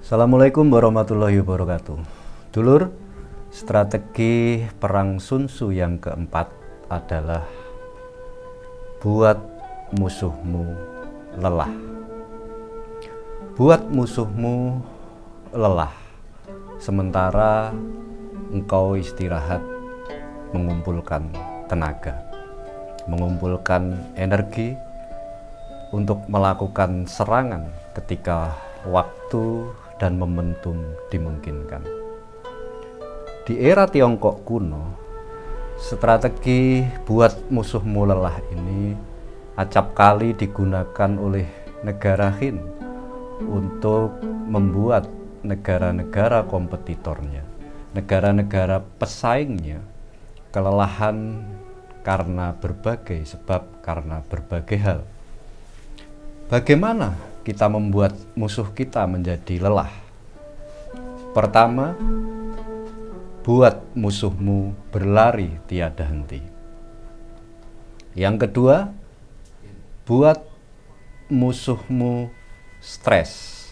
Assalamualaikum warahmatullahi wabarakatuh. Dulur, strategi perang Sun Tzu yang keempat adalah buat musuhmu lelah. Buat musuhmu lelah, sementara engkau istirahat mengumpulkan tenaga, mengumpulkan energi untuk melakukan serangan ketika waktu dan momentum dimungkinkan. Di era Tiongkok kuno, strategi buat musuhmu lelah ini acap kali digunakan oleh negara Qin untuk membuat negara-negara kompetitornya, negara-negara pesaingnya kelelahan karena berbagai sebab, karena berbagai hal. Bagaimana kita membuat musuh kita menjadi lelah? Pertama, buat musuhmu berlari tiada henti. Yang kedua, buat musuhmu stres,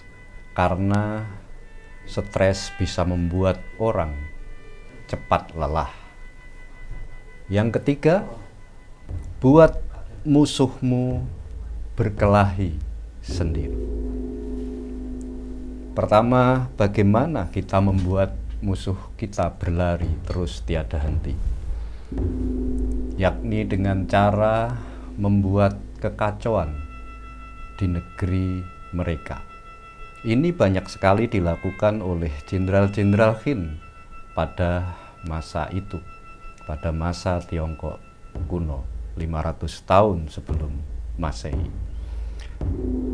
karena stres bisa membuat orang cepat lelah. Yang ketiga, buat musuhmu berkelahi sendiri. Pertama, bagaimana kita membuat musuh kita berlari terus tiada henti? Yakni dengan cara membuat kekacauan di negeri mereka. Ini banyak sekali dilakukan oleh jenderal-jenderal Qin pada masa itu, pada masa Tiongkok kuno 500 tahun sebelum Masehi.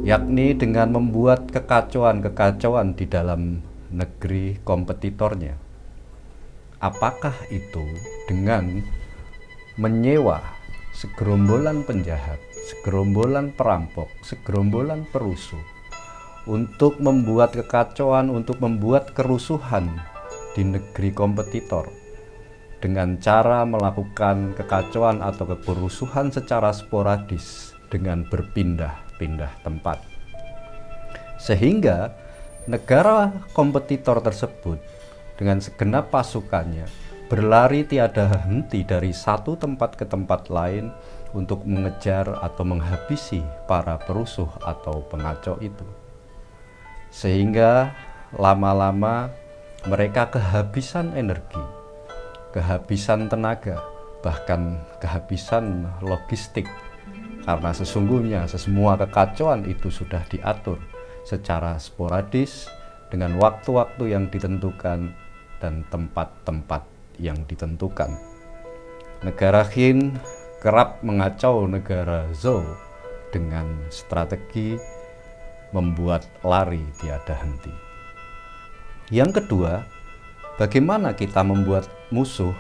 Yakni dengan membuat kekacauan-kekacauan di dalam negeri kompetitornya. Apakah itu dengan menyewa segerombolan penjahat, segerombolan perampok, segerombolan perusuh untuk membuat kekacauan, untuk membuat kerusuhan di negeri kompetitor dengan cara melakukan kekacauan atau kerusuhan secara sporadis dengan berpindah-pindah tempat, sehingga negara kompetitor tersebut dengan segenap pasukannya berlari tiada henti dari satu tempat ke tempat lain untuk mengejar atau menghabisi para perusuh atau pengacau itu, sehingga lama-lama mereka kehabisan energi, kehabisan tenaga, bahkan kehabisan logistik. Karena sesungguhnya semua kekacauan itu sudah diatur secara sporadis dengan waktu-waktu yang ditentukan dan tempat-tempat yang ditentukan. Negara Qin kerap mengacau negara Zhou dengan strategi membuat lari tiada henti. Yang kedua, bagaimana kita membuat musuh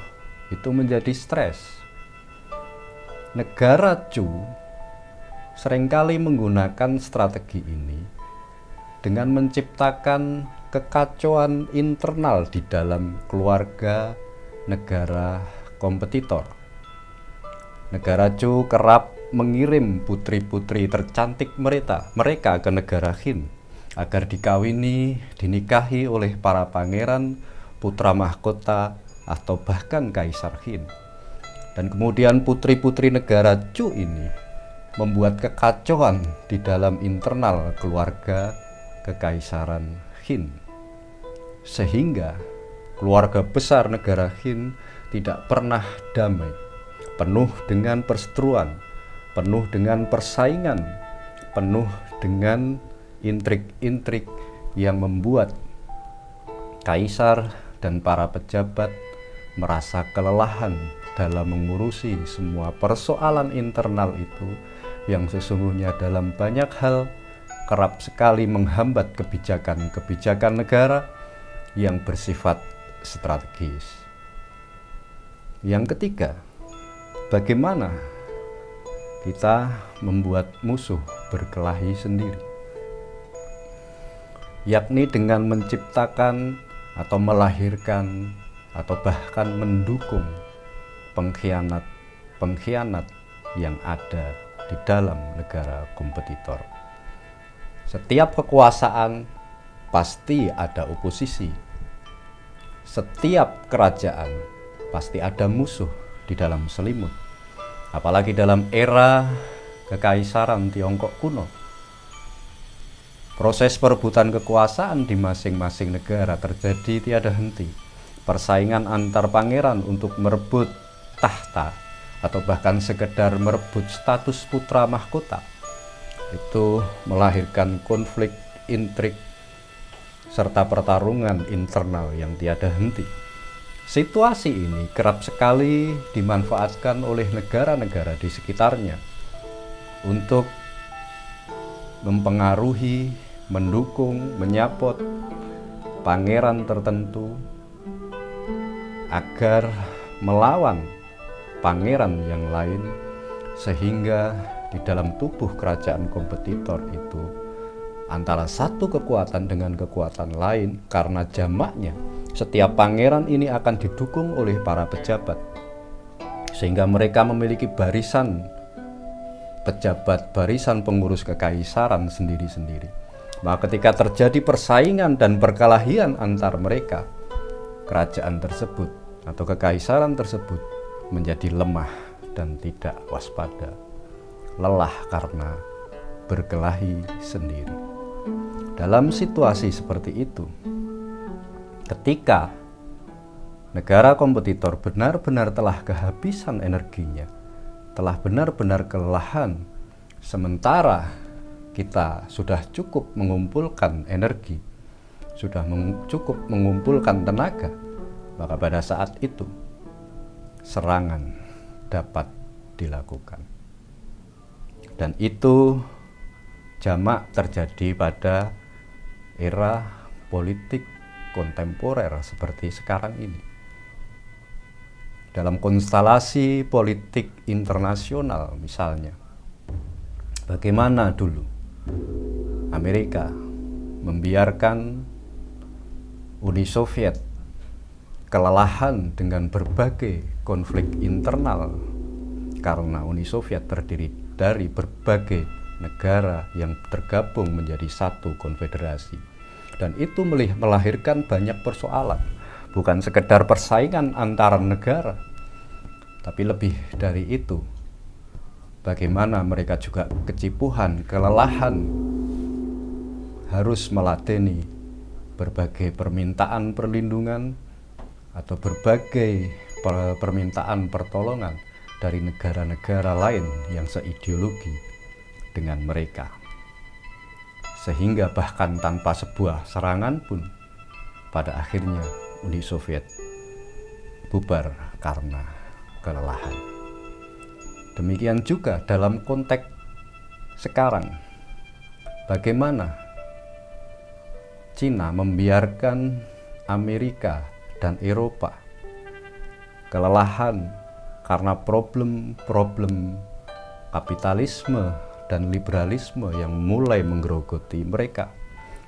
itu menjadi stres? Negara Chu seringkali menggunakan strategi ini dengan menciptakan kekacauan internal di dalam keluarga negara kompetitor. Negara Chu kerap mengirim putri-putri tercantik mereka ke negara Qin agar dikawini, dinikahi oleh para pangeran, putra mahkota, atau bahkan kaisar Qin. Dan kemudian putri-putri negara Chu ini membuat kekacauan di dalam internal keluarga kekaisaran Qin, sehingga keluarga besar negara Qin tidak pernah damai, penuh dengan perseteruan, penuh dengan persaingan, penuh dengan intrik-intrik yang membuat kaisar dan para pejabat merasa kelelahan dalam mengurusi semua persoalan internal itu, yang sesungguhnya dalam banyak hal kerap sekali menghambat kebijakan-kebijakan negara yang bersifat strategis. Yang ketiga, bagaimana kita membuat musuh berkelahi sendiri? Yakni dengan menciptakan atau melahirkan atau bahkan mendukung pengkhianat yang ada di dalam negara kompetitor. Setiap kekuasaan pasti ada oposisi. Setiap kerajaan pasti ada musuh di dalam selimut. Apalagi dalam era kekaisaran Tiongkok kuno. Proses perebutan kekuasaan di masing-masing negara terjadi tiada henti. Persaingan antar pangeran untuk merebut tahta atau bahkan sekedar merebut status putra mahkota itu melahirkan konflik, intrik, serta pertarungan internal yang tiada henti. Situasi ini kerap sekali dimanfaatkan oleh negara-negara di sekitarnya untuk mempengaruhi, mendukung, menyapot pangeran tertentu agar melawan pangeran yang lain, sehingga di dalam tubuh kerajaan kompetitor itu antara satu kekuatan dengan kekuatan lain, karena jamaknya setiap pangeran ini akan didukung oleh para pejabat, sehingga mereka memiliki barisan pejabat, barisan pengurus kekaisaran sendiri-sendiri. Maka ketika terjadi persaingan dan perkelahian antar mereka, kerajaan tersebut atau kekaisaran tersebut menjadi lemah dan tidak waspada, lelah karena berkelahi sendiri. Dalam situasi seperti itu, ketika negara kompetitor benar-benar telah kehabisan energinya, telah benar-benar kelelahan, sementara kita sudah cukup mengumpulkan energi, sudah cukup mengumpulkan tenaga, maka pada saat itu serangan dapat dilakukan. Dan itu jamak terjadi pada era politik kontemporer seperti sekarang ini. Dalam konstelasi politik internasional misalnya, bagaimana dulu Amerika membiarkan Uni Soviet kelelahan dengan berbagai konflik internal, karena Uni Soviet terdiri dari berbagai negara yang tergabung menjadi satu konfederasi. Dan itu melahirkan banyak persoalan, bukan sekedar persaingan antara negara, tapi lebih dari itu, bagaimana mereka juga kecipuhan, kelelahan, harus meladeni berbagai permintaan perlindungan atau berbagai permintaan pertolongan dari negara-negara lain yang seideologi dengan mereka. Sehingga bahkan tanpa sebuah serangan pun, pada akhirnya Uni Soviet bubar karena kelelahan. Demikian juga dalam konteks sekarang, bagaimana Cina membiarkan Amerika dan Eropa kelelahan karena problem-problem kapitalisme dan liberalisme yang mulai menggerogoti mereka,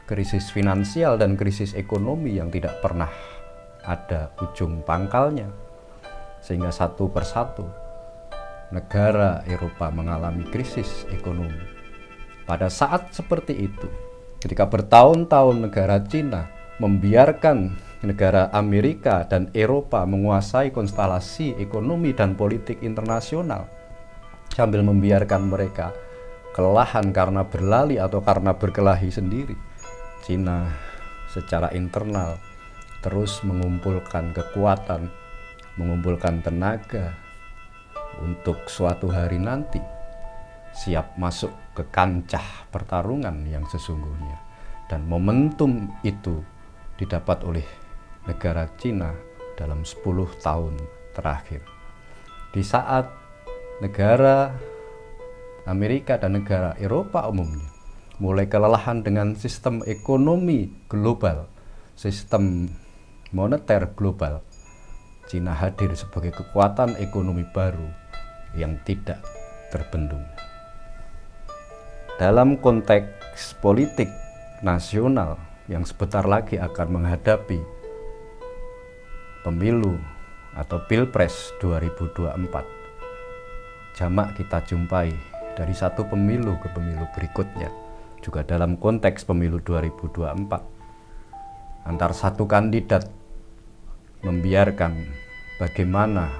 krisis finansial dan krisis ekonomi yang tidak pernah ada ujung pangkalnya, sehingga satu persatu negara Eropa mengalami krisis ekonomi. Pada saat seperti itu, ketika bertahun-tahun negara Cina membiarkan negara Amerika dan Eropa menguasai konstelasi ekonomi dan politik internasional, sambil membiarkan mereka kelelahan karena berlali atau karena berkelahi sendiri, Cina secara internal terus mengumpulkan kekuatan, mengumpulkan tenaga untuk suatu hari nanti siap masuk ke kancah pertarungan yang sesungguhnya. Dan momentum itu didapat oleh negara Cina dalam 10 tahun terakhir. Di saat negara Amerika dan negara Eropa umumnya mulai kelelahan dengan sistem ekonomi global, sistem moneter global, Cina hadir sebagai kekuatan ekonomi baru yang tidak terbendung. Dalam konteks politik nasional yang sebentar lagi akan menghadapi pemilu atau Pilpres 2024, jamak kita jumpai dari satu pemilu ke pemilu berikutnya, juga dalam konteks pemilu 2024, antar satu kandidat membiarkan bagaimana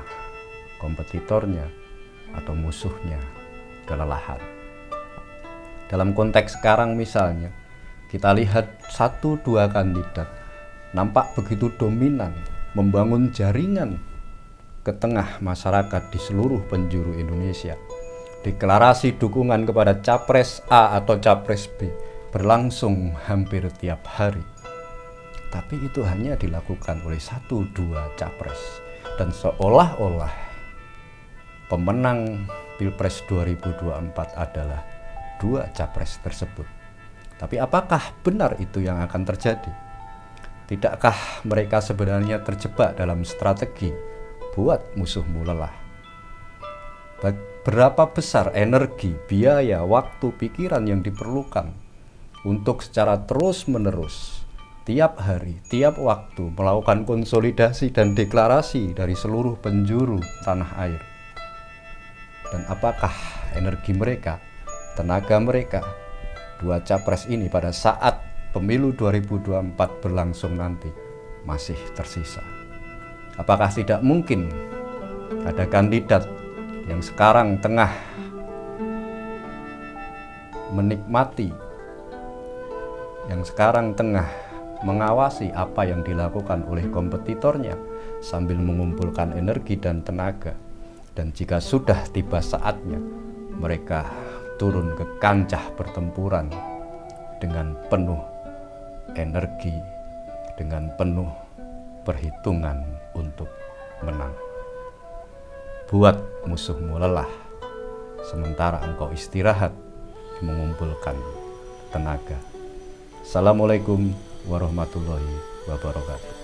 kompetitornya atau musuhnya kelelahan. Dalam konteks sekarang misalnya, kita lihat 1-2 kandidat nampak begitu dominan membangun jaringan ke tengah masyarakat di seluruh penjuru Indonesia. Deklarasi dukungan kepada capres A atau capres B berlangsung hampir tiap hari. Tapi itu hanya dilakukan oleh 1-2 capres. Dan seolah-olah pemenang Pilpres 2024 adalah 2 capres tersebut. Tapi apakah benar itu yang akan terjadi? Tidakkah mereka sebenarnya terjebak dalam strategi buat musuhmu lelah? Berapa besar energi, biaya, waktu, pikiran yang diperlukan untuk secara terus-menerus tiap hari, tiap waktu melakukan konsolidasi dan deklarasi dari seluruh penjuru tanah air. Dan apakah energi mereka, tenaga mereka, 2 capres ini pada saat pemilu 2024 berlangsung nanti masih tersisa? Apakah tidak mungkin ada kandidat yang sekarang tengah menikmati, yang sekarang tengah mengawasi apa yang dilakukan oleh kompetitornya sambil mengumpulkan energi dan tenaga, dan jika sudah tiba saatnya mereka turun ke kancah pertempuran dengan penuh energi, dengan penuh perhitungan untuk menang. Buat musuhmu lelah sementara engkau istirahat mengumpulkan tenaga. Assalamualaikum warahmatullahi wabarakatuh.